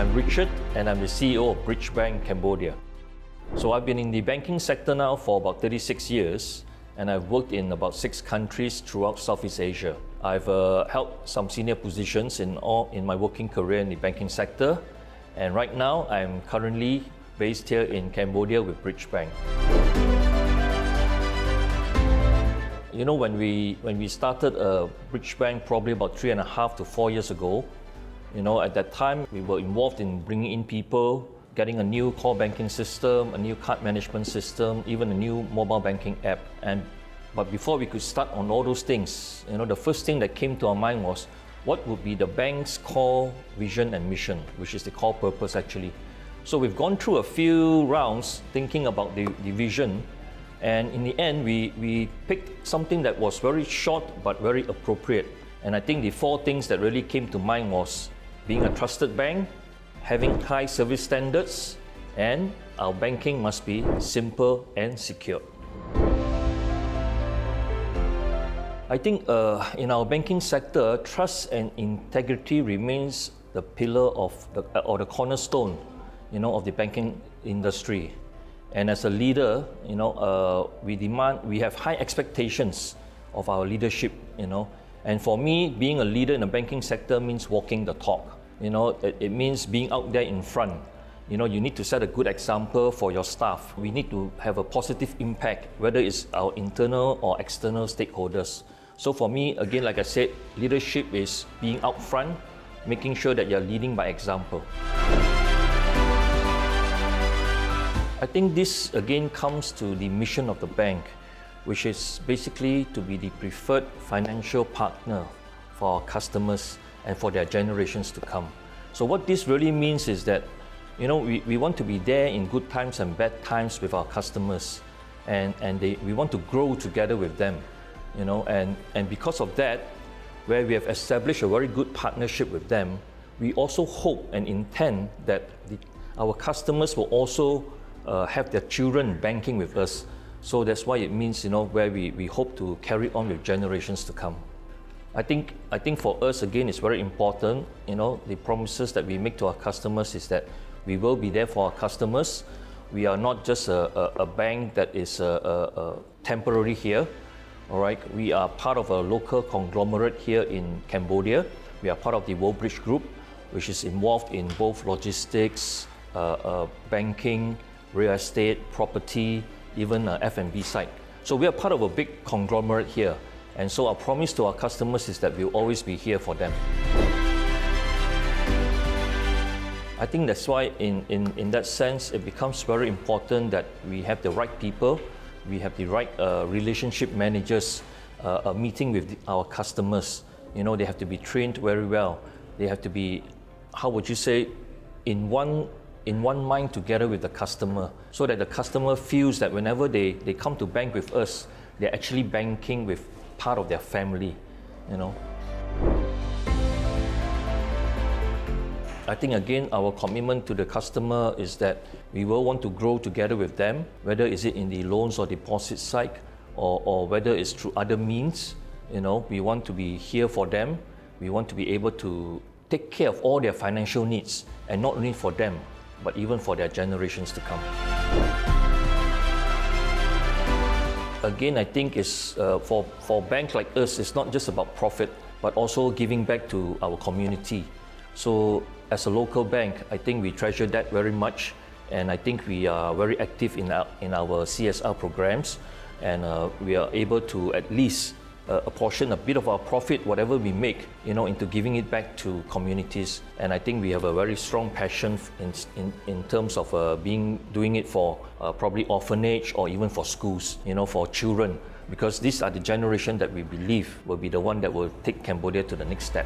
I'm Richard and I'm the CEO of Bridge Bank Cambodia. So I've been in the banking sector now for about 36 years and I've worked in about 6 countries throughout Southeast Asia. I've held some senior positions in my working career in the banking sector, and right now I'm currently based here in Cambodia with Bridge Bank. You know, when we started Bridge Bank probably about 3.5 to 4 years ago, you know, at that time we were involved in bringing in people, getting a new core banking system, a new card management system, even a new mobile banking app. But before we could start on all those things, you know, the first thing that came to our mind was what would be the bank's core vision and mission, which is the core purpose actually. So we've gone through a few rounds thinking about the vision, and in the end we picked something that was very short but very appropriate. And I think the 4 things that really came to mind was being a trusted bank, having high service standards, and our banking must be simple and secure. I think in our banking sector, trust and integrity remains the pillar of or the cornerstone, you know, of the banking industry. And as a leader, you know, we have high expectations of our leadership, you know. And for me, being a leader in the banking sector means walking the talk. You know, it means being out there in front. You know, you need to set a good example for your staff. We need to have a positive impact, whether it's our internal or external stakeholders. So for me, again, like I said, leadership is being out front, making sure that you're leading by example. I think this again comes to the mission of the bank, which is basically to be the preferred financial partner for our customers and for their generations to come. So what this really means is that, you know, we want to be there in good times and bad times with our customers, and we want to grow together with them, you know, and because of that, where we have established a very good partnership with them, we also hope and intend that our customers will also have their children banking with us. So that's why it means, you know, where we hope to carry on with generations to come. I think for us, again, it's very important, you know, the promises that we make to our customers is that we will be there for our customers. We are not just a bank that is temporary here, all right? We are part of a local conglomerate here in Cambodia. We are part of the World Bridge Group, which is involved in both logistics, banking, real estate, property, even F&B side. So we are part of a big conglomerate here. And so our promise to our customers is that we'll always be here for them. I think that's why in that sense, it becomes very important that we have the right people, we have the right relationship managers meeting with our customers. You know, they have to be trained very well. They have to be, how would you say, in one mind together with the customer, so that the customer feels that whenever they come to bank with us, they're actually banking with part of their family, you know. I think again, our commitment to the customer is that we will want to grow together with them, whether is it in the loans or deposit side, or whether it's through other means. You know, we want to be here for them. We want to be able to take care of all their financial needs, and not only for them, but even for their generations to come. Again, I think it's, for a bank like us, it's not just about profit, but also giving back to our community. So as a local bank, I think we treasure that very much, and I think we are very active in our CSR programs, and we are able to at least apportion a bit of our profit, whatever we make, you know, into giving it back to communities. And I think we have a very strong passion in terms of doing it for probably orphanage or even for schools, you know, for children, because these are the generation that we believe will be the one that will take Cambodia to the next step.